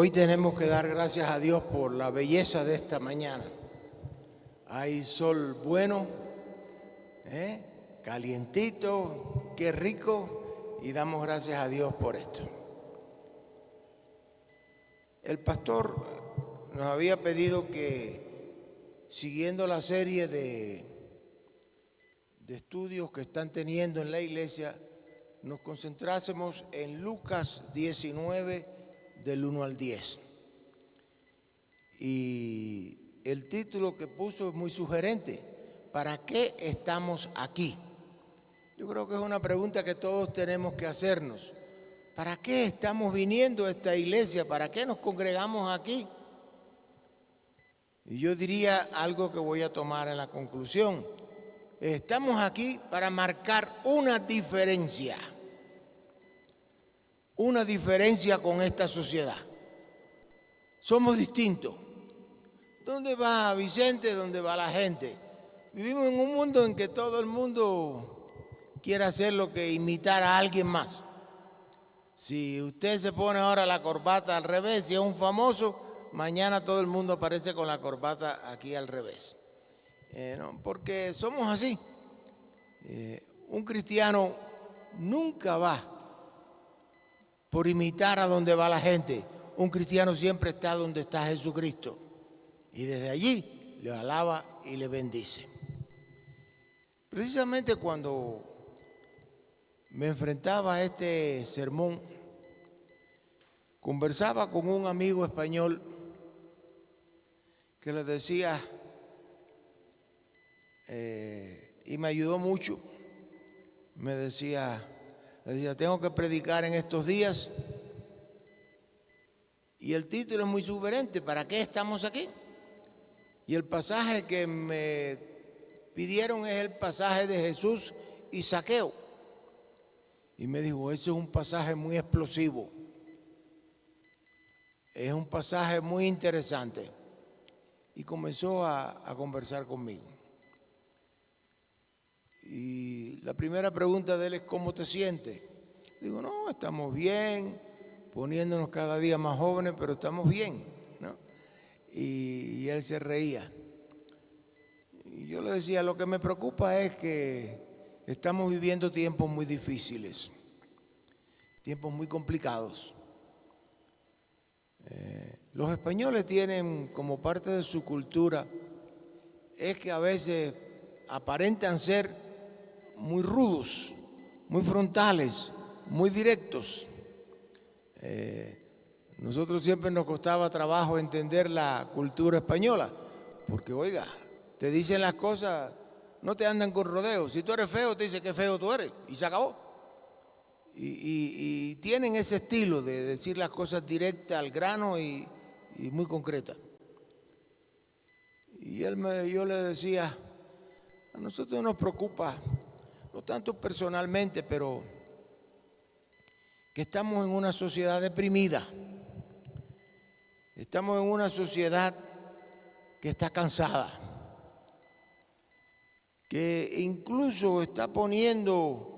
Hoy tenemos que dar gracias a Dios por la belleza de esta mañana. Hay sol bueno, calientito, qué rico, y damos gracias a Dios por esto. El pastor nos había pedido que, siguiendo la serie de estudios que están teniendo en la iglesia, nos concentrásemos en Lucas 19, del 1 al 10. Y el título que puso es muy sugerente: ¿para qué estamos aquí? Yo creo que es una pregunta que todos tenemos que hacernos. ¿Para qué estamos viniendo a esta iglesia? ¿Para qué nos congregamos aquí? Y yo diría algo que voy a tomar en la conclusión. Estamos aquí para marcar una diferencia con esta sociedad. Somos distintos. ¿Dónde va Vicente? ¿Dónde va la gente? Vivimos en un mundo en que todo el mundo quiere hacer lo que imitar a alguien más. Si usted se pone ahora la corbata al revés, si es un famoso, mañana todo el mundo aparece con la corbata aquí al revés. No, porque somos así. Un cristiano nunca va por imitar a donde va la gente. Un cristiano siempre está donde está Jesucristo. Y desde allí le alaba y le bendice. Precisamente cuando me enfrentaba a este sermón, conversaba con un amigo español que le decía, y me ayudó mucho, me decía, tengo que predicar en estos días, y el título es muy sugerente: ¿para qué estamos aquí? Y el pasaje que me pidieron es el pasaje de Jesús y Zaqueo. Y me dijo, ese es un pasaje muy explosivo, es un pasaje muy interesante. Y comenzó a conversar conmigo. Y la primera pregunta de él es, ¿cómo te sientes? Digo, no, estamos bien, poniéndonos cada día más jóvenes, pero estamos bien, ¿no? Y él se reía. Y yo le decía, lo que me preocupa es que estamos viviendo tiempos muy difíciles, tiempos muy complicados. Los españoles tienen como parte de su cultura, es que a veces aparentan ser muy rudos, muy frontales, muy directos. Nosotros siempre nos costaba trabajo entender la cultura española, porque oiga, te dicen las cosas, no te andan con rodeos. Si tú eres feo, te dice que feo tú eres, y se acabó. Y tienen ese estilo de decir las cosas directas al grano y muy concretas. Y yo le decía, a nosotros nos preocupa, no tanto personalmente, pero que estamos en una sociedad deprimida. Estamos en una sociedad que está cansada, que incluso está poniendo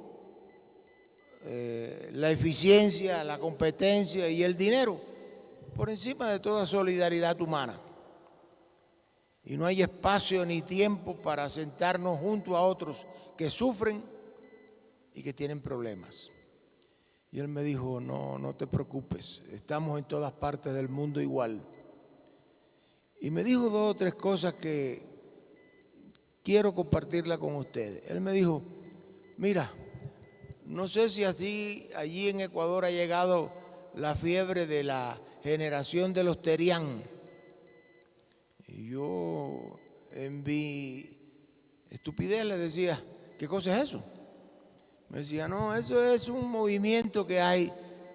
la eficiencia, la competencia y el dinero por encima de toda solidaridad humana. Y no hay espacio ni tiempo para sentarnos junto a otros que sufren y que tienen problemas. Y él me dijo, no te preocupes, estamos en todas partes del mundo igual. Y me dijo 2 o 3 cosas que quiero compartirla con ustedes. Él me dijo, mira, no sé si así allí en Ecuador ha llegado la fiebre de la generación de los Terián. Y yo en mi estupidez le decía, ¿qué cosa es eso? Me decía, no, eso es un movimiento que hay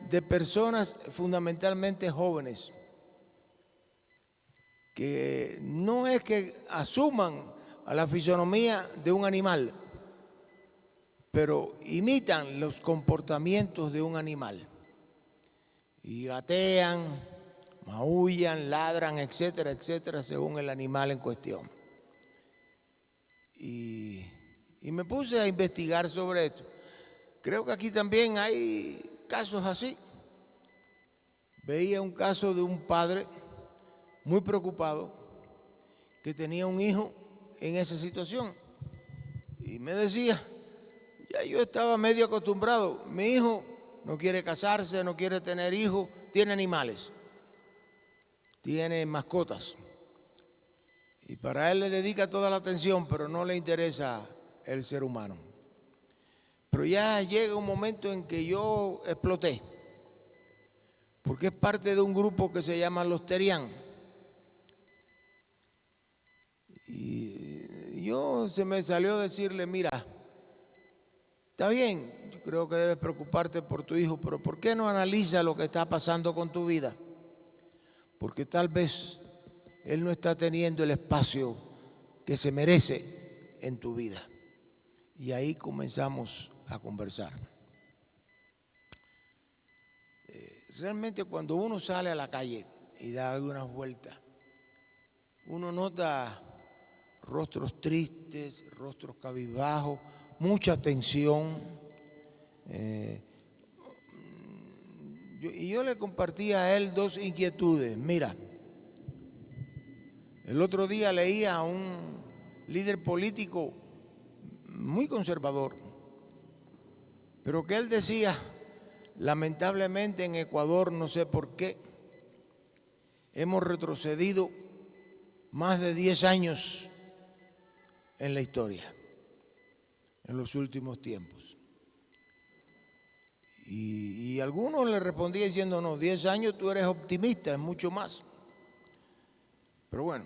de personas fundamentalmente jóvenes, que no es que asuman a la fisonomía de un animal, pero imitan los comportamientos de un animal. Y gatean, maullan, ladran, etcétera, etcétera, según el animal en cuestión. Y me puse a investigar sobre esto. Creo que aquí también hay casos así, veía un caso de un padre muy preocupado que tenía un hijo en esa situación. Y me decía, ya yo estaba medio acostumbrado, mi hijo no quiere casarse, no quiere tener hijos, tiene animales, tiene mascotas. Y para él le dedica toda la atención, pero no le interesa el ser humano. Pero ya llega un momento en que yo exploté, porque es parte de un grupo que se llama los Terian. Y yo se me salió decirle, mira, está bien, yo creo que debes preocuparte por tu hijo, pero ¿por qué no analiza lo que está pasando con tu vida? Porque tal vez él no está teniendo el espacio que se merece en tu vida. Y ahí comenzamos a conversar. Realmente cuando uno sale a la calle y da algunas vueltas, uno nota rostros tristes, rostros cabizbajos, mucha tensión. Yo le compartí a él dos inquietudes. Mira, el otro día leía a un líder político muy conservador, pero que él decía, lamentablemente en Ecuador, no sé por qué, hemos retrocedido más de 10 años en la historia, en los últimos tiempos. Y algunos le respondían diciendo, no, 10 años tú eres optimista, es mucho más. Pero bueno,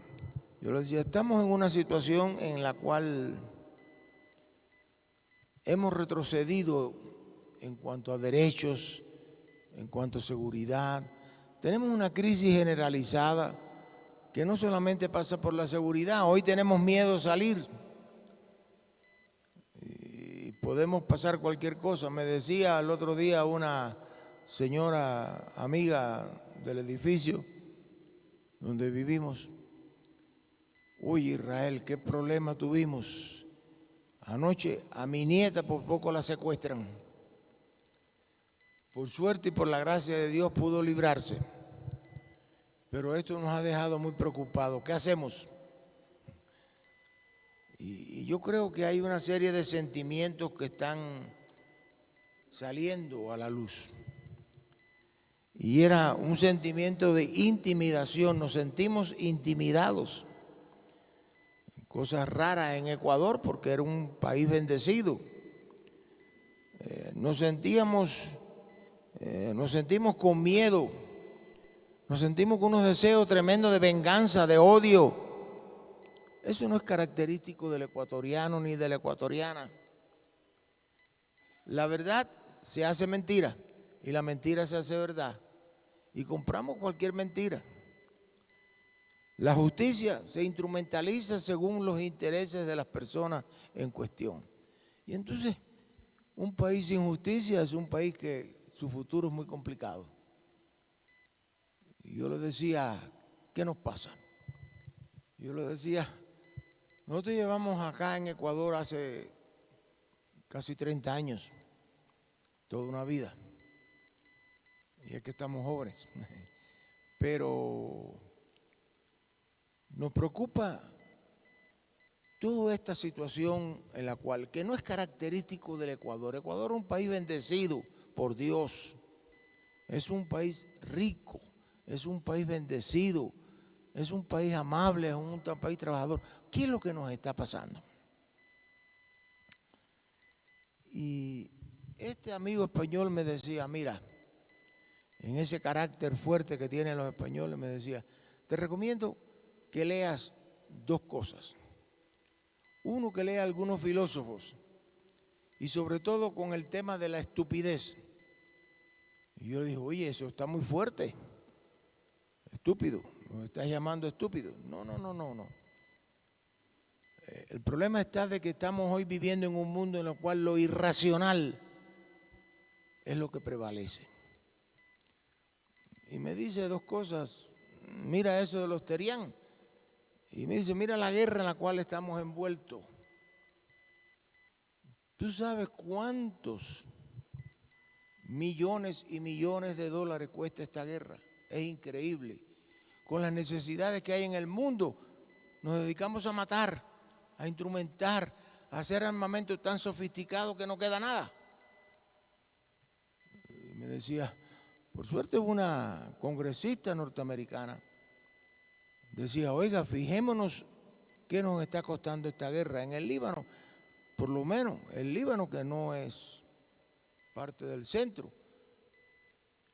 yo le decía, estamos en una situación en la cual hemos retrocedido en cuanto a derechos, en cuanto a seguridad. Tenemos una crisis generalizada que no solamente pasa por la seguridad, hoy tenemos miedo a salir y podemos pasar cualquier cosa. Me decía el otro día una señora amiga del edificio donde vivimos, uy Israel, qué problema tuvimos. Anoche a mi nieta por poco la secuestran. Por suerte y por la gracia de Dios pudo librarse. Pero esto nos ha dejado muy preocupados. ¿Qué hacemos? Y yo creo que hay una serie de sentimientos que están saliendo a la luz. Y era un sentimiento de intimidación. Nos sentimos intimidados. Cosas raras en Ecuador porque era un país bendecido. Nos sentimos con miedo, nos sentimos con unos deseos tremendos de venganza, de odio. Eso no es característico del ecuatoriano ni de la ecuatoriana. La verdad se hace mentira y la mentira se hace verdad. Y compramos cualquier mentira. La justicia se instrumentaliza según los intereses de las personas en cuestión. Y entonces, un país sin justicia es un país que su futuro es muy complicado. Y yo le decía, ¿qué nos pasa? Yo le decía, nosotros llevamos acá en Ecuador hace casi 30 años, toda una vida. Y es que estamos jóvenes. Pero nos preocupa toda esta situación en la cual, que no es característico del Ecuador. Ecuador es un país bendecido por Dios. Es un país rico, es un país bendecido, es un país amable, es un país trabajador. ¿Qué es lo que nos está pasando? Y este amigo español me decía, mira, en ese carácter fuerte que tienen los españoles, me decía, te recomiendo que leas dos cosas. Uno, que lea algunos filósofos y sobre todo con el tema de la estupidez. Y yo le dije, oye, eso está muy fuerte. Estúpido, ¿nos estás llamando estúpido? No. El problema está de que estamos hoy viviendo en un mundo en el cual lo irracional es lo que prevalece. Y me dice dos cosas, mira eso de los Terian. Y me dice, mira la guerra en la cual estamos envueltos. ¿Tú sabes cuántos millones y millones de dólares cuesta esta guerra? Es increíble. Con las necesidades que hay en el mundo, nos dedicamos a matar, a instrumentar, a hacer armamentos tan sofisticados que no queda nada. Y me decía, por suerte una congresista norteamericana, decía, oiga, fijémonos qué nos está costando esta guerra. En el Líbano, por lo menos, el Líbano que no es parte del centro,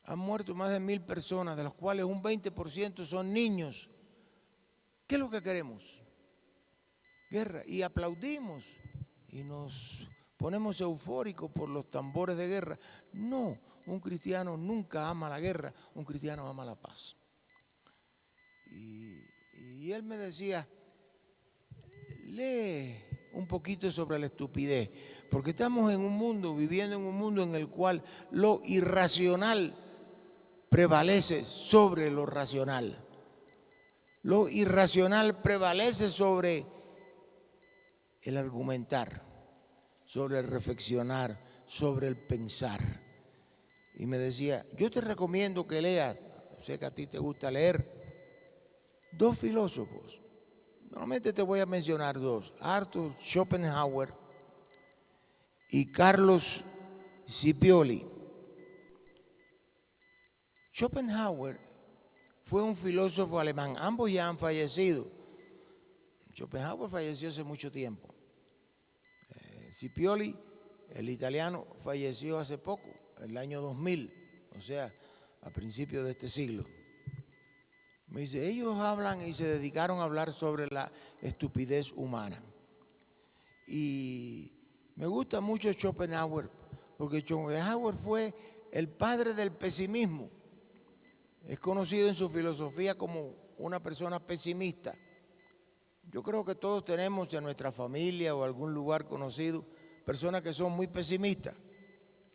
han muerto más de 1.000 personas, de las cuales un 20% son niños. ¿Qué es lo que queremos? Guerra. Y aplaudimos y nos ponemos eufóricos por los tambores de guerra. No, un cristiano nunca ama la guerra, un cristiano ama la paz. Y él me decía, lee un poquito sobre la estupidez, porque estamos en un mundo, viviendo en un mundo en el cual lo irracional prevalece sobre lo racional. Lo irracional prevalece sobre el argumentar, sobre el reflexionar, sobre el pensar. Y me decía, yo te recomiendo que leas, sé que a ti te gusta leer, 2 filósofos. Normalmente te voy a mencionar 2, Arthur Schopenhauer y Carlos Scipioli. Schopenhauer fue un filósofo alemán, ambos ya han fallecido. Schopenhauer falleció hace mucho tiempo. Scipioli, el italiano, falleció hace poco, el año 2000, o sea, a principios de este siglo. Me dice, ellos hablan y se dedicaron a hablar sobre la estupidez humana. Y me gusta mucho Schopenhauer, porque Schopenhauer fue el padre del pesimismo. Es conocido en su filosofía como una persona pesimista. Yo creo que todos tenemos en nuestra familia o algún lugar conocido personas que son muy pesimistas,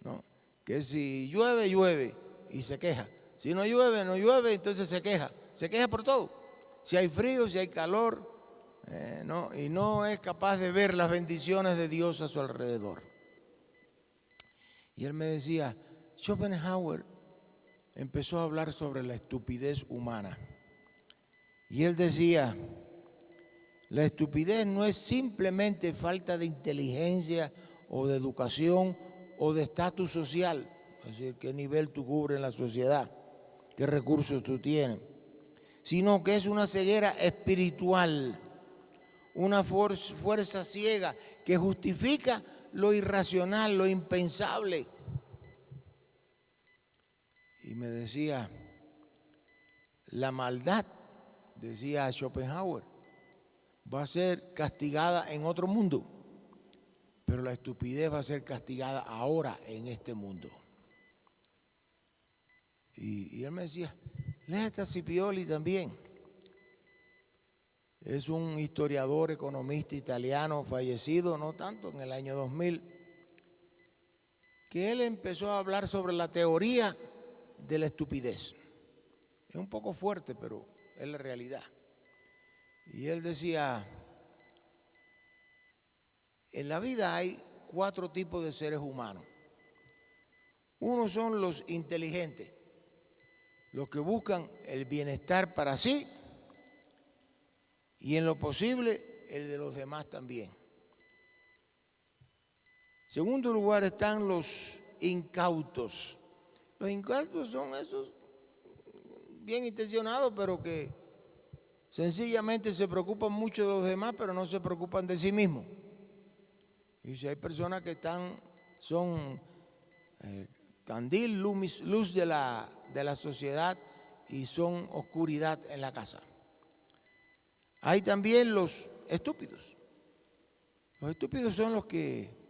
¿no? Que si llueve, llueve y se queja. Si no llueve, no llueve, entonces se queja. Se queja por todo. Si hay frío, si hay calor, ¿no? Y no es capaz de ver las bendiciones de Dios a su alrededor. Y él me decía, Schopenhauer empezó a hablar sobre la estupidez humana. Y él decía, la estupidez no es simplemente falta de inteligencia o de educación o de estatus social, es decir, qué nivel tú cubres en la sociedad, qué recursos tú tienes, sino que es una ceguera espiritual, una fuerza ciega que justifica lo irracional, lo impensable. Y me decía, la maldad, decía Schopenhauer, va a ser castigada en otro mundo, pero la estupidez va a ser castigada ahora en este mundo. Y él me decía, léete a Scipioli también. Es un historiador, economista italiano fallecido, no tanto, en el año 2000, que él empezó a hablar sobre la teoría de la estupidez. Es un poco fuerte, pero es la realidad. Y él decía, en la vida hay 4 tipos de seres humanos. Uno son los inteligentes, los que buscan el bienestar para sí y en lo posible el de los demás también. En segundo lugar están los incautos. Los incautos son esos bien intencionados, pero que sencillamente se preocupan mucho de los demás, pero no se preocupan de sí mismos. Y si hay personas que son candil, luz de la sociedad y son oscuridad en la casa. Hay también los estúpidos. Los estúpidos son los que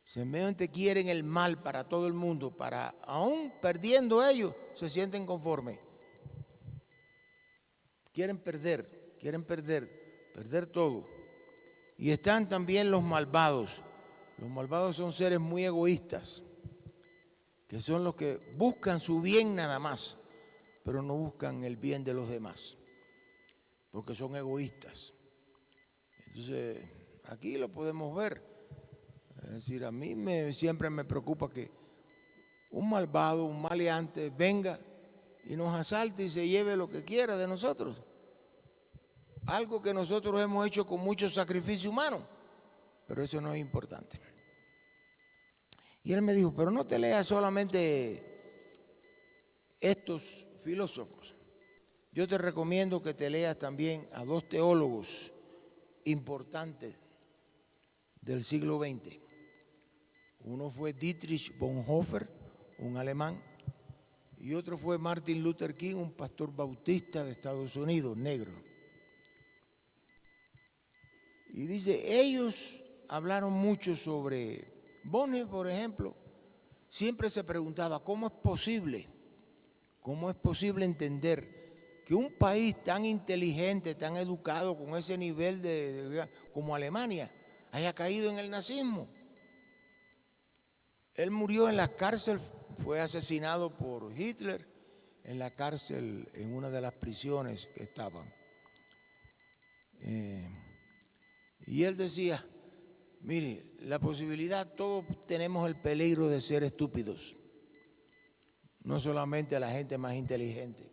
sencillamente quieren el mal para todo el mundo, para aún perdiendo ellos, se sienten conformes. Quieren perder todo. Y están también los malvados. Los malvados son seres muy egoístas, que son los que buscan su bien nada más, pero no buscan el bien de los demás, porque son egoístas. Entonces, aquí lo podemos ver. Es decir, a mí siempre me preocupa que un malvado, un maleante venga y nos asalte y se lleve lo que quiera de nosotros. Algo que nosotros hemos hecho con mucho sacrificio humano, pero eso no es importante. Y él me dijo, pero no te leas solamente estos filósofos. Yo te recomiendo que te leas también a dos teólogos importantes del siglo XX. Uno fue Dietrich Bonhoeffer, un alemán, y otro fue Martin Luther King, un pastor bautista de Estados Unidos, negro. Y dice, ellos hablaron mucho sobre Bonhoeffer, por ejemplo, siempre se preguntaba, ¿cómo es posible entender que un país tan inteligente, tan educado, con ese nivel como Alemania, haya caído en el nazismo? Él murió en la cárcel, fue asesinado por Hitler en la cárcel, en una de las prisiones que estaban. Y él decía, mire, la posibilidad, todos tenemos el peligro de ser estúpidos, no solamente a la gente más inteligente.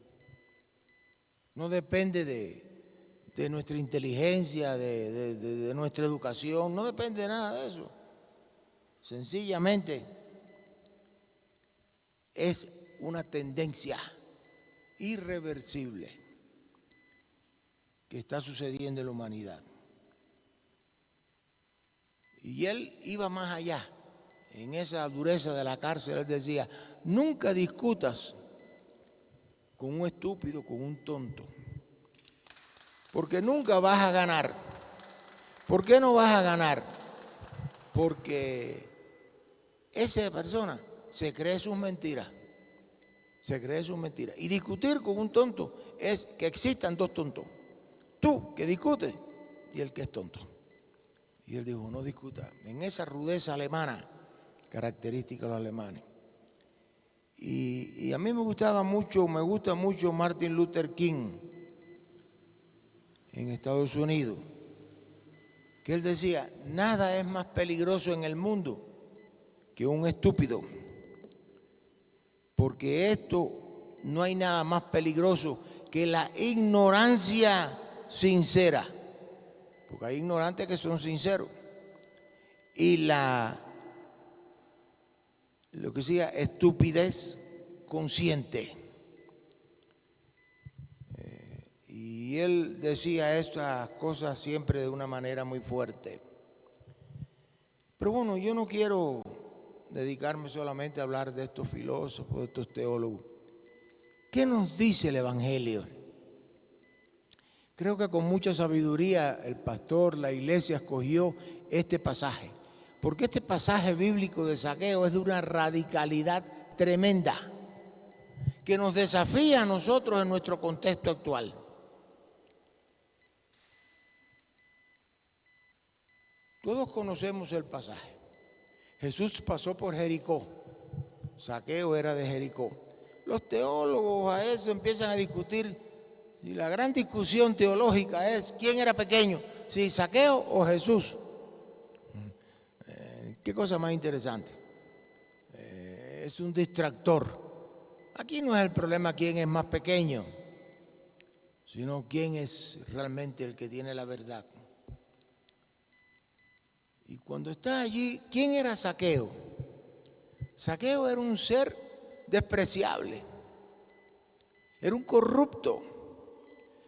No depende de nuestra inteligencia, de nuestra educación, no depende de nada de eso. Sencillamente es una tendencia irreversible que está sucediendo en la humanidad. Y él iba más allá, en esa dureza de la cárcel, él decía, nunca discutas con un estúpido, con un tonto, porque nunca vas a ganar. ¿Por qué no vas a ganar? Porque esa persona se cree sus mentiras, Y discutir con un tonto es que existan dos tontos. Tú que discutes y el que es tonto. Y él dijo, no discuta. En esa rudeza alemana, característica de los alemanes. Y a mí me gusta mucho Martin Luther King en Estados Unidos, que él decía, nada es más peligroso en el mundo que un estúpido, porque no hay nada más peligroso que la ignorancia sincera, porque hay ignorantes que son sinceros, y lo que sea estupidez consciente. Y él decía estas cosas siempre de una manera muy fuerte. Pero bueno, yo no quiero dedicarme solamente a hablar de estos filósofos, de estos teólogos. ¿Qué nos dice el Evangelio? Creo que con mucha sabiduría el pastor, la iglesia escogió este pasaje, porque este pasaje bíblico de Zaqueo es de una radicalidad tremenda, que nos desafía a nosotros en nuestro contexto actual. Todos conocemos el pasaje. Jesús pasó por Jericó. Zaqueo era de Jericó. Los teólogos a eso empiezan a discutir, y la gran discusión teológica es quién era pequeño, si Zaqueo o Jesús. Qué cosa más interesante. Es un distractor. Aquí no es el problema quién es más pequeño, sino quién es realmente el que tiene la verdad. Y cuando está allí, ¿quién era Zaqueo? Zaqueo era un ser despreciable, era un corrupto,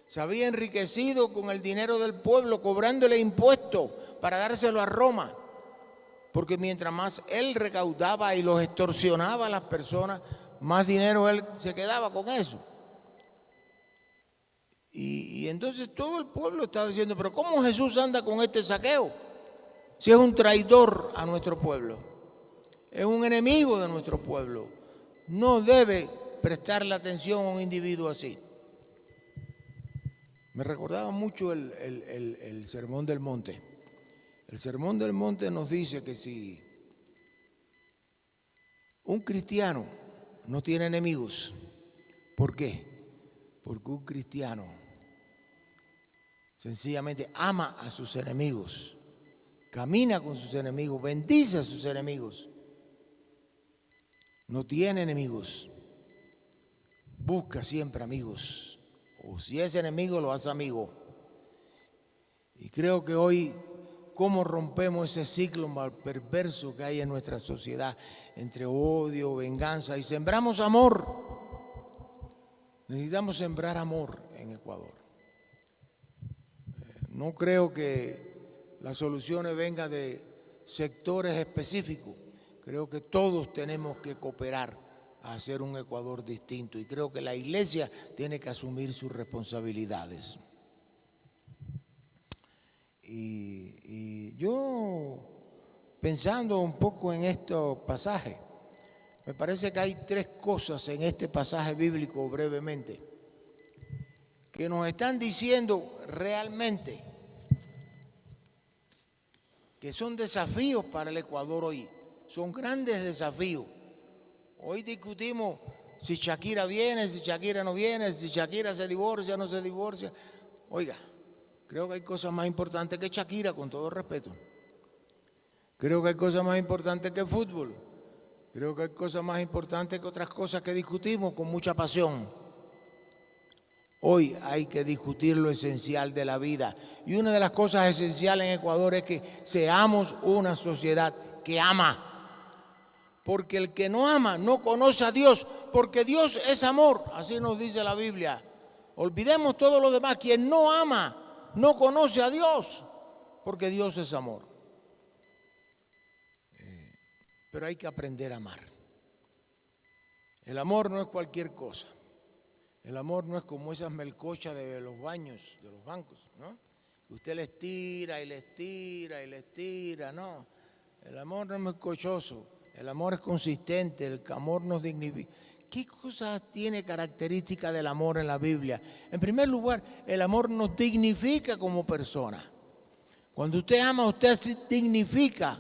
se había enriquecido con el dinero del pueblo, cobrándole impuestos para dárselo a Roma, porque mientras más él recaudaba y los extorsionaba a las personas, más dinero él se quedaba con eso. Y entonces todo el pueblo estaba diciendo, pero ¿cómo Jesús anda con este Zaqueo? Si es un traidor a nuestro pueblo, es un enemigo de nuestro pueblo, no debe prestarle atención a un individuo así. Me recordaba mucho el Sermón del Monte. El Sermón del Monte nos dice que si un cristiano no tiene enemigos, ¿por qué? Porque un cristiano sencillamente ama a sus enemigos, camina con sus enemigos, bendice a sus enemigos, no tiene enemigos. busca siempre amigos, o si es enemigo lo hace amigo. Y creo que hoy, ¿cómo rompemos ese ciclo perverso que hay en nuestra sociedad entre odio, venganza y sembramos amor? Necesitamos sembrar amor en Ecuador. No creo que las soluciones vengan de sectores específicos. Creo que todos tenemos que cooperar a hacer un Ecuador distinto y creo que la Iglesia tiene que asumir sus responsabilidades. Y yo, pensando un poco en estos pasajes, me parece que hay tres cosas en este pasaje bíblico brevemente que nos están diciendo realmente que son desafíos para el Ecuador hoy, son grandes desafíos. Hoy discutimos si Shakira viene, si Shakira no viene, si Shakira se divorcia o no se divorcia. Oiga, creo que hay cosas más importantes que Shakira, con todo respeto. Creo que hay cosas más importantes que el fútbol. Creo que hay cosas más importantes que otras cosas que discutimos con mucha pasión. Hoy hay que discutir lo esencial de la vida. Y una de las cosas esenciales en Ecuador es que seamos una sociedad que ama. Porque el que no ama no conoce a Dios, porque Dios es amor, así nos dice la Biblia. Olvidemos todo lo demás. Quien no ama no conoce a Dios, porque Dios es amor. Pero hay que aprender a amar. El amor no es cualquier cosa. El amor no es como esas melcochas de los baños, de los bancos, ¿no? Usted les tira y les tira y les tira, no. El amor no es melcochoso, el amor es consistente, el amor nos dignifica. ¿Qué cosas tiene característica del amor en la Biblia? En primer lugar, el amor nos dignifica como persona. Cuando usted ama, usted se dignifica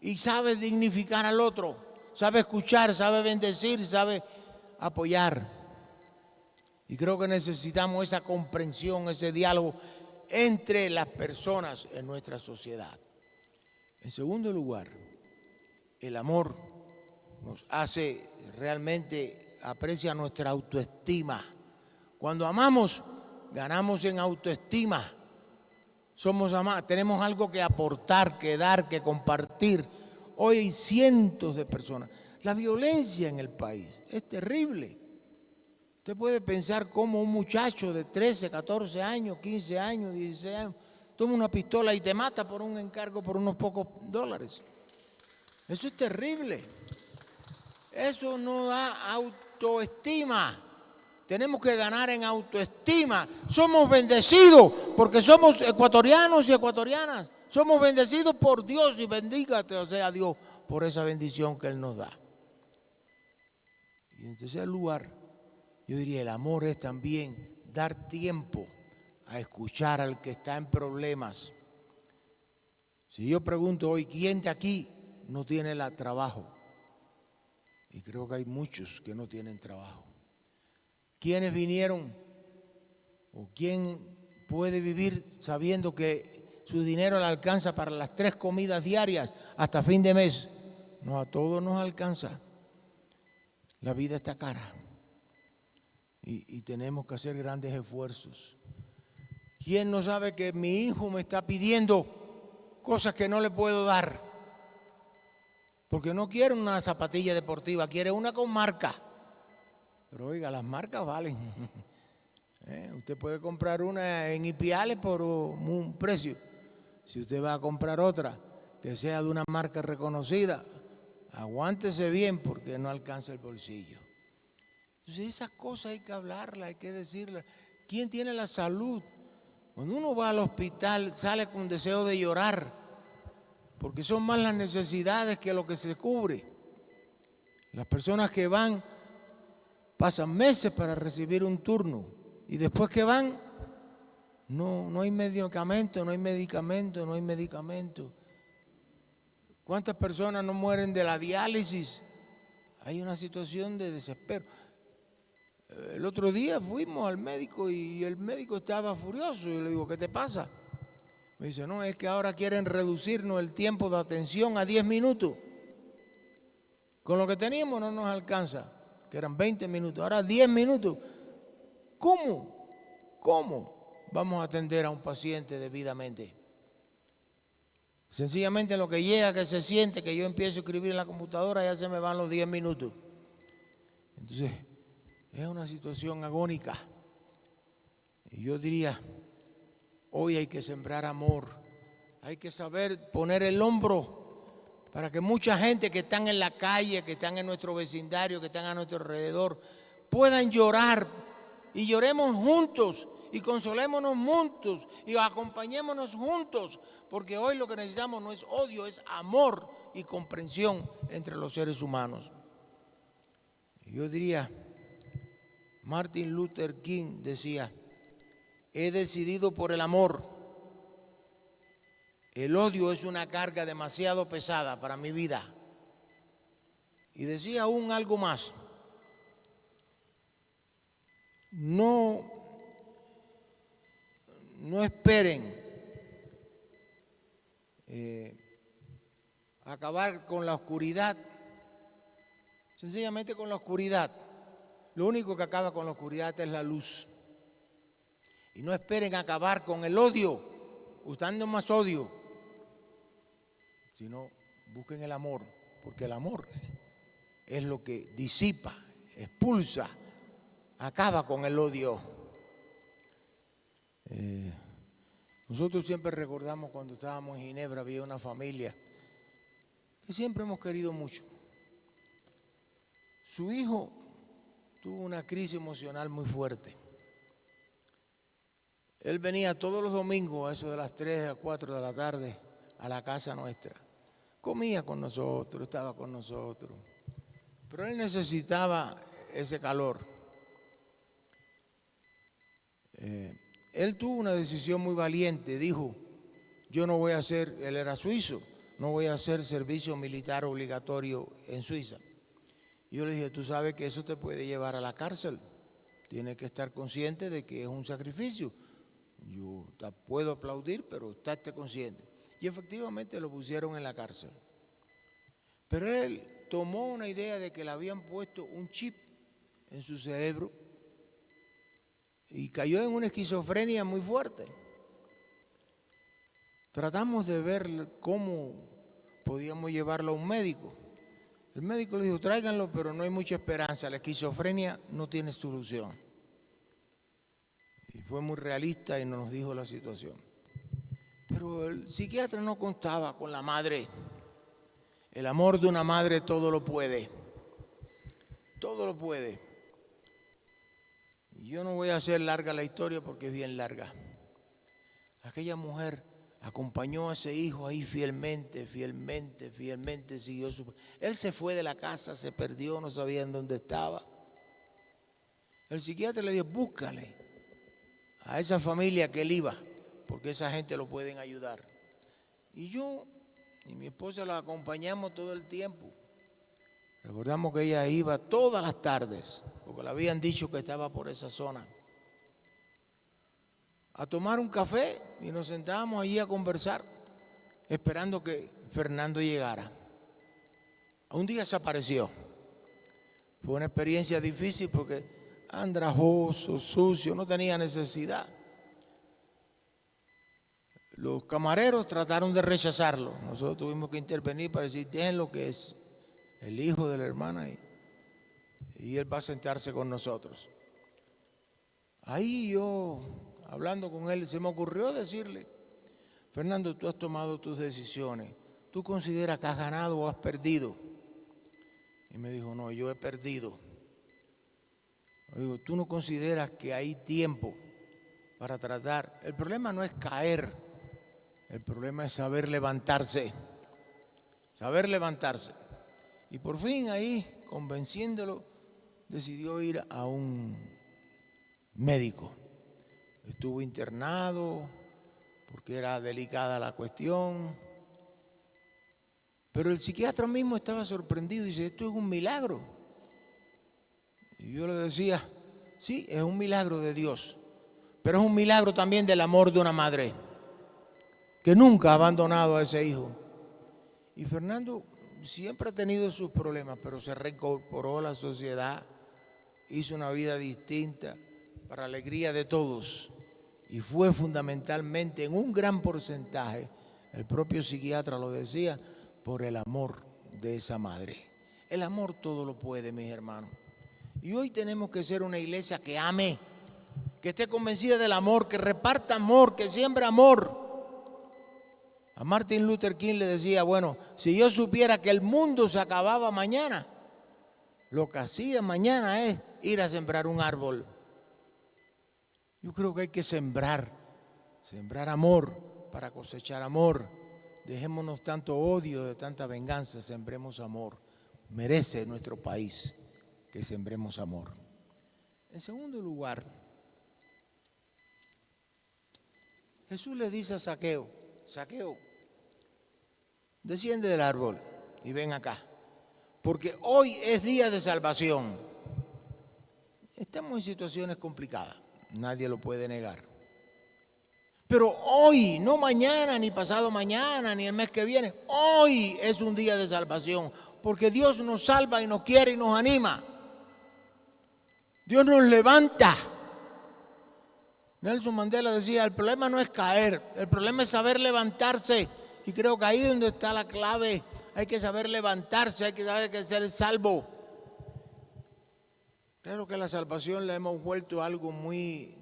y sabe dignificar al otro, sabe escuchar, sabe bendecir, sabe apoyar. Y creo que necesitamos esa comprensión, ese diálogo entre las personas en nuestra sociedad. En segundo lugar, el amor nos hace realmente, aprecia nuestra autoestima. Cuando amamos, ganamos en autoestima. Somos amados, tenemos algo que aportar, que dar, que compartir. Hoy hay cientos de personas. La violencia en el país es terrible. Usted puede pensar cómo un muchacho de 13, 14 años, 15 años, 16 años, toma una pistola y te mata por un encargo, por unos pocos dólares. Eso es terrible. Eso no da autoestima. Tenemos que ganar en autoestima. Somos bendecidos porque somos ecuatorianos y ecuatorianas. Somos bendecidos por Dios y bendígate, o sea, Dios, por esa bendición que Él nos da. Y en tercer lugar, yo diría, el amor es también dar tiempo a escuchar al que está en problemas. Si yo pregunto hoy, ¿quién de aquí no tiene trabajo? Y creo que hay muchos que no tienen trabajo. ¿Quiénes vinieron o quién puede vivir sabiendo que su dinero le alcanza para las 3 comidas diarias hasta fin de mes? No, a todos nos alcanza. La vida está cara. Y tenemos que hacer grandes esfuerzos. ¿Quién no sabe que mi hijo me está pidiendo cosas que no le puedo dar? Porque no quiere una zapatilla deportiva, quiere una con marca. Pero oiga, las marcas valen. Usted puede comprar una en Ipiales por un precio. Si usted va a comprar otra que sea de una marca reconocida, aguántese bien porque no alcanza el bolsillo. Entonces esas cosas hay que hablarlas, hay que decirlas. ¿Quién tiene la salud? Cuando uno va al hospital sale con deseo de llorar, porque son más las necesidades que lo que se cubre. Las personas que van pasan meses para recibir un turno y después que van no hay medicamento, no hay medicamento, no hay medicamento. ¿Cuántas personas no mueren de la diálisis? Hay una situación de desespero. El otro día fuimos al médico y el médico estaba furioso y le digo, ¿qué te pasa? Me dice, no, es que ahora quieren reducirnos el tiempo de atención a 10 minutos. Con lo que teníamos no nos alcanza. que eran 20 minutos, ahora 10 minutos. ¿Cómo vamos a atender a un paciente debidamente? Sencillamente lo que llega, que se siente, que yo empiezo a escribir en la computadora, ya se me van los 10 minutos. Entonces, es una situación agónica. Y yo diría, hoy hay que sembrar amor, hay que saber poner el hombro para que mucha gente que están en la calle, que están en nuestro vecindario, que están a nuestro alrededor, puedan llorar y lloremos juntos y consolémonos juntos y acompañémonos juntos, porque hoy lo que necesitamos no es odio, es amor y comprensión entre los seres humanos. Yo diría, Martin Luther King decía, he decidido por el amor. El odio es una carga demasiado pesada para mi vida. Y decía aún algo más. No esperen acabar con la oscuridad, sencillamente con la oscuridad. Lo único que acaba con la oscuridad es la luz. Y no esperen acabar con el odio, usando más odio, sino busquen el amor, porque el amor es lo que disipa, expulsa, acaba con el odio. Nosotros siempre recordamos cuando estábamos en Ginebra, había una familia que siempre hemos querido mucho. Su hijo tuvo una crisis emocional muy fuerte. Él venía todos los domingos a eso de las 3 a 4 de la tarde a la casa nuestra. Comía con nosotros, estaba con nosotros. Pero él necesitaba ese calor. Él tuvo una decisión muy valiente. Dijo, yo no voy a hacer, él era suizo, no voy a hacer servicio militar obligatorio en Suiza. Y yo le dije, tú sabes que eso te puede llevar a la cárcel. Tienes que estar consciente de que es un sacrificio. Yo te puedo aplaudir, pero estate consciente. Y efectivamente lo pusieron en la cárcel. Pero él tomó una idea de que le habían puesto un chip en su cerebro y cayó en una esquizofrenia muy fuerte. Tratamos de ver cómo podíamos llevarlo a un médico. El médico le dijo, tráiganlo, pero no hay mucha esperanza. La esquizofrenia no tiene solución. Y fue muy realista y nos dijo la situación. Pero el psiquiatra no contaba con la madre. El amor de una madre todo lo puede. Todo lo puede. Y yo no voy a hacer larga la historia porque es bien larga. Aquella mujer acompañó a ese hijo ahí fielmente, siguió su... Él se fue de la casa, se perdió, no sabía en dónde estaba. El psiquiatra le dijo, búscale a esa familia que él iba, porque esa gente lo pueden ayudar. Y yo y mi esposa la acompañamos todo el tiempo. Recordamos que ella iba todas las tardes, porque le habían dicho que estaba por esa zona, a tomar un café y nos sentábamos allí a conversar, esperando que Fernando llegara. Un día se apareció. Fue una experiencia difícil porque andrajoso, sucio, no tenía necesidad. Los camareros trataron de rechazarlo. Nosotros tuvimos que intervenir para decir, dejen lo que es el hijo de la hermana y él va a sentarse con nosotros. Ahí yo, hablando con él, se me ocurrió decirle, Fernando, tú has tomado tus decisiones. ¿Tú consideras que has ganado o has perdido? Y me dijo, no, yo he perdido. Le digo, ¿tú no consideras que hay tiempo para tratar? El problema no es caer, el problema es saber levantarse. Saber levantarse. Y por fin ahí, convenciéndolo, decidió ir a un médico. Estuvo internado porque era delicada la cuestión. Pero el psiquiatra mismo estaba sorprendido y dice, esto es un milagro. Y yo le decía, sí, es un milagro de Dios, pero es un milagro también del amor de una madre que nunca ha abandonado a ese hijo. Y Fernando siempre ha tenido sus problemas, pero se reincorporó a la sociedad, hizo una vida distinta para alegría de todos. Y fue fundamentalmente, en un gran porcentaje, el propio psiquiatra lo decía, por el amor de esa madre. El amor todo lo puede, mis hermanos. Y hoy tenemos que ser una iglesia que ame, que esté convencida del amor, que reparta amor, que siembre amor. A Martin Luther King le decía, bueno, si yo supiera que el mundo se acababa mañana, lo que hacía mañana es ir a sembrar un árbol. Yo creo que hay que sembrar amor para cosechar amor. Dejémonos tanto odio, de tanta venganza, sembremos amor. Merece nuestro país que sembremos amor. En segundo lugar, Jesús le dice a Zaqueo, Zaqueo, desciende del árbol y ven acá, porque hoy es día de salvación. Estamos en situaciones complicadas, nadie lo puede negar. Pero hoy, no mañana, ni pasado mañana, ni el mes que viene, hoy es un día de salvación, porque Dios nos salva y nos quiere y nos anima. Dios nos levanta. Nelson Mandela decía, el problema no es caer, el problema es saber levantarse. Y creo que ahí es donde está la clave. Hay que saber levantarse, hay que saber que ser salvo. Claro que la salvación la hemos vuelto algo muy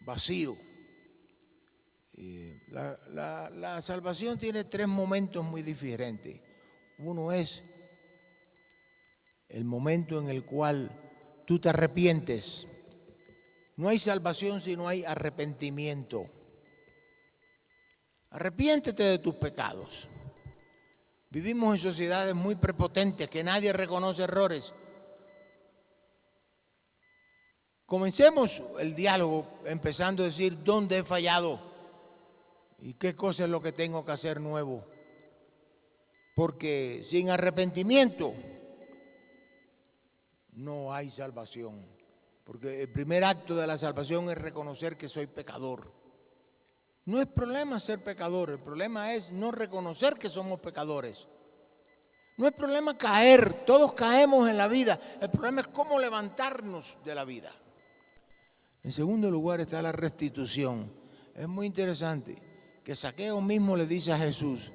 vacío. La salvación tiene tres momentos muy diferentes. Uno es el momento en el cual tú te arrepientes. No hay salvación si no hay arrepentimiento. Arrepiéntete de tus pecados. Vivimos en sociedades muy prepotentes que nadie reconoce errores. Comencemos el diálogo empezando a decir dónde he fallado y qué cosa es lo que tengo que hacer nuevo. Porque sin arrepentimiento no hay salvación. Porque el primer acto de la salvación es reconocer que soy pecador. No es problema ser pecador, el problema es no reconocer que somos pecadores. No es problema caer, todos caemos en la vida. El problema es cómo levantarnos de la vida. En segundo lugar está la restitución. Es muy interesante que Zaqueo mismo le dice a Jesús,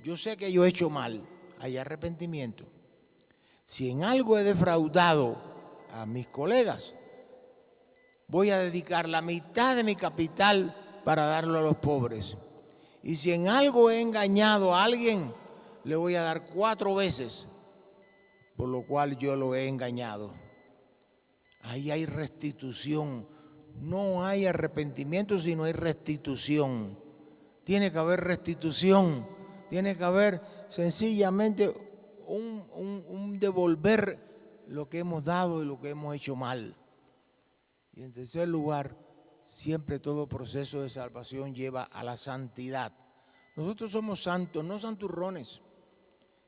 yo sé que yo he hecho mal, hay arrepentimiento. Si en algo he defraudado a mis colegas, voy a dedicar la mitad de mi capital para darlo a los pobres. Y si en algo he engañado a alguien, le voy a dar 4 veces, por lo cual yo lo he engañado. Ahí hay restitución. No hay arrepentimiento si no hay restitución. Tiene que haber restitución. Tiene que haber sencillamente un devolver lo que hemos dado y lo que hemos hecho mal. Y en tercer lugar, siempre todo proceso de salvación lleva a la santidad. Nosotros somos santos, no santurrones,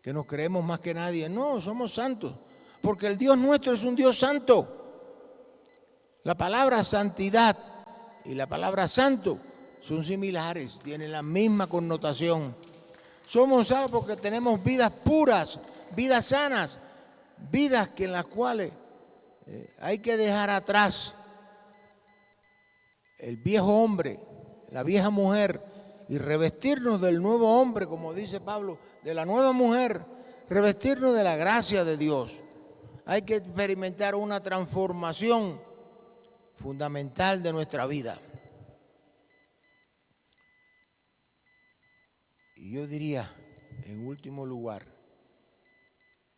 que nos creemos más que nadie. No, somos santos, porque el Dios nuestro es un Dios santo. La palabra santidad y la palabra santo son similares, tienen la misma connotación. Somos salvos porque tenemos vidas puras, vidas sanas, vidas que en las cuales hay que dejar atrás el viejo hombre, la vieja mujer y revestirnos del nuevo hombre, como dice Pablo, de la nueva mujer, revestirnos de la gracia de Dios. Hay que experimentar una transformación fundamental de nuestra vida. Y yo diría, en último lugar,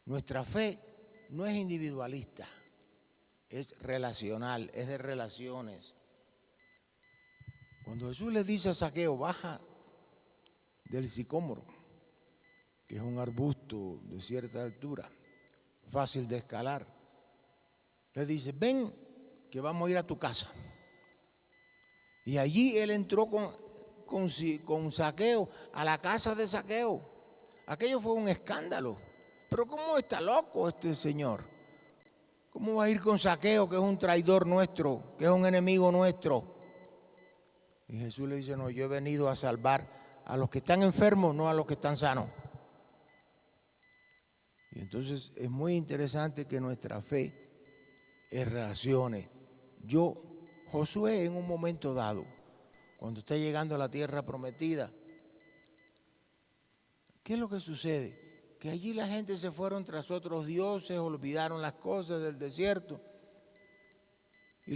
nuestra fe no es individualista, es relacional, es de relaciones. Cuando Jesús le dice a Zaqueo, baja del sicómoro, que es un arbusto de cierta altura, fácil de escalar, le dice, ven que vamos a ir a tu casa. Y allí él entró con Zaqueo a la casa de Zaqueo. Aquello fue un escándalo. Pero ¿cómo está loco este señor? ¿Cómo va a ir con Zaqueo, que es un traidor nuestro, que es un enemigo nuestro? Y Jesús le dice, no, yo he venido a salvar a los que están enfermos, no a los que están sanos. Y entonces es muy interesante que nuestra fe relaciones. Josué, en un momento dado, cuando está llegando a la tierra prometida, ¿qué es lo que sucede? Que allí la gente se fueron tras otros dioses, olvidaron las cosas del desierto. Y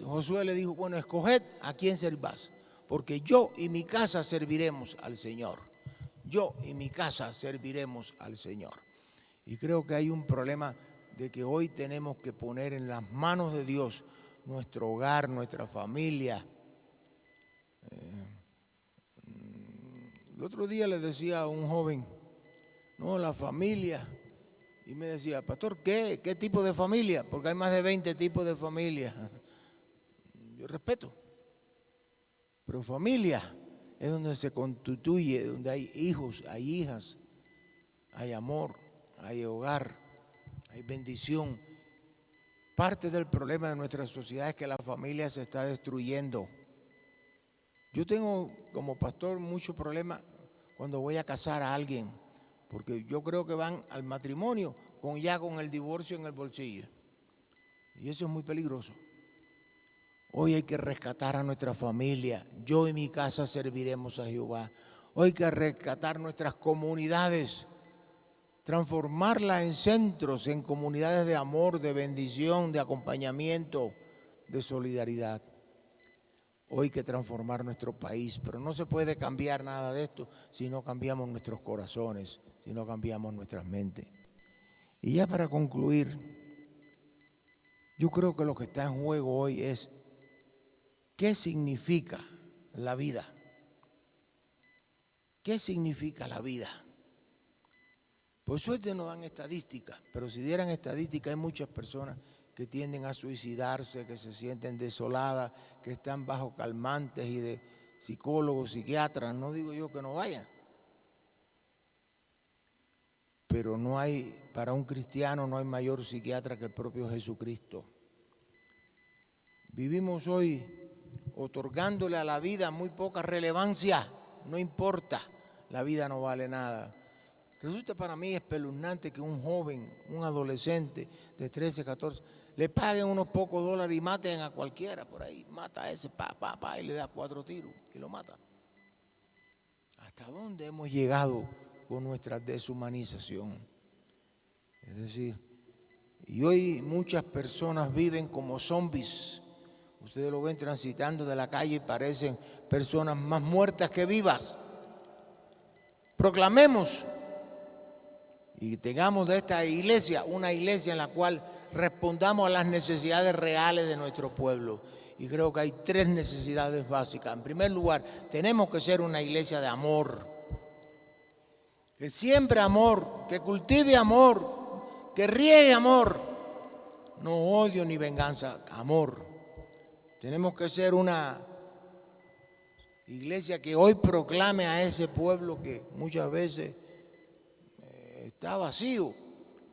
Josué le dijo, bueno, escoged a quién servás, porque yo y mi casa serviremos al Señor. Yo y mi casa serviremos al Señor. Y creo que hay un problema de que hoy tenemos que poner en las manos de Dios nuestro hogar, nuestra familia. El otro día le decía a un joven, no, la familia. Y me decía, pastor, ¿qué tipo de familia? Porque hay más de 20 tipos de familia. Yo respeto. Pero familia es donde se constituye, donde hay hijos, hay hijas, hay amor, hay hogar, hay bendición. Parte del problema de nuestra sociedad es que la familia se está destruyendo. Yo tengo como pastor mucho problema cuando voy a casar a alguien, porque yo creo que van al matrimonio con el divorcio en el bolsillo. Y eso es muy peligroso. Hoy hay que rescatar a nuestra familia. Yo y mi casa serviremos a Jehová. Hoy hay que rescatar nuestras comunidades, transformarlas en centros, en comunidades de amor, de bendición, de acompañamiento, de solidaridad. Hoy hay que transformar nuestro país, pero no se puede cambiar nada de esto si no cambiamos nuestros corazones, si no cambiamos nuestras mentes. Y ya para concluir, yo creo que lo que está en juego hoy es ¿qué significa la vida? ¿Qué significa la vida? Por suerte no dan estadísticas, pero si dieran estadísticas hay muchas personas que tienden a suicidarse, que se sienten desoladas, que están bajo calmantes y de psicólogos, psiquiatras. No digo yo que no vayan. Pero para un cristiano no hay mayor psiquiatra que el propio Jesucristo. Vivimos hoy otorgándole a la vida muy poca relevancia, no importa, la vida no vale nada. Resulta para mí espeluznante que un joven, un adolescente de 13, 14, le paguen unos pocos dólares y maten a cualquiera por ahí. Mata a ese, y le da 4 tiros y lo mata. ¿Hasta dónde hemos llegado con nuestra deshumanización? Es decir, y hoy muchas personas viven como zombies. Ustedes lo ven transitando de la calle y parecen personas más muertas que vivas. Proclamemos y tengamos de esta iglesia una iglesia en la cual respondamos a las necesidades reales de nuestro pueblo. Y creo que hay 3 necesidades básicas. En primer lugar, tenemos que ser una iglesia de amor, que siembre amor, que cultive amor, que riegue amor, no odio ni venganza, amor. Tenemos que ser una iglesia que hoy proclame a ese pueblo que muchas veces está vacío.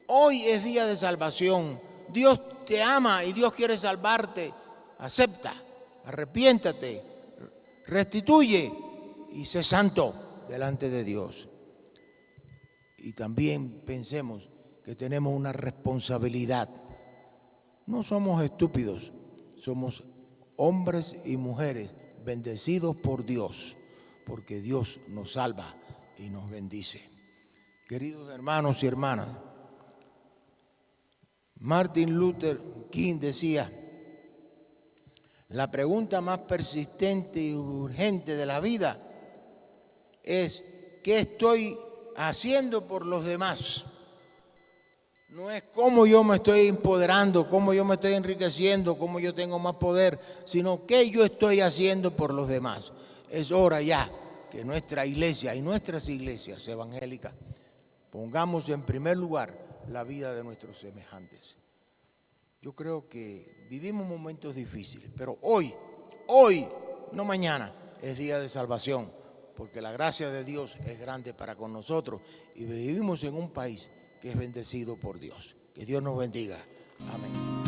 Hoy es día de salvación. Dios te ama y Dios quiere salvarte. Acepta, arrepiéntate, restituye y sé santo delante de Dios. Y también pensemos que tenemos una responsabilidad. No somos estúpidos, somos hombres y mujeres bendecidos por Dios, porque Dios nos salva y nos bendice. Queridos hermanos y hermanas, Martin Luther King decía, la pregunta más persistente y urgente de la vida es, ¿qué estoy haciendo por los demás? No es cómo yo me estoy empoderando, cómo yo me estoy enriqueciendo, cómo yo tengo más poder, sino qué yo estoy haciendo por los demás. Es hora ya que nuestra iglesia y nuestras iglesias evangélicas pongamos en primer lugar la vida de nuestros semejantes. Yo creo que vivimos momentos difíciles, pero hoy, no mañana, es día de salvación, porque la gracia de Dios es grande para con nosotros y vivimos en un país que es bendecido por Dios. Que Dios nos bendiga. Amén.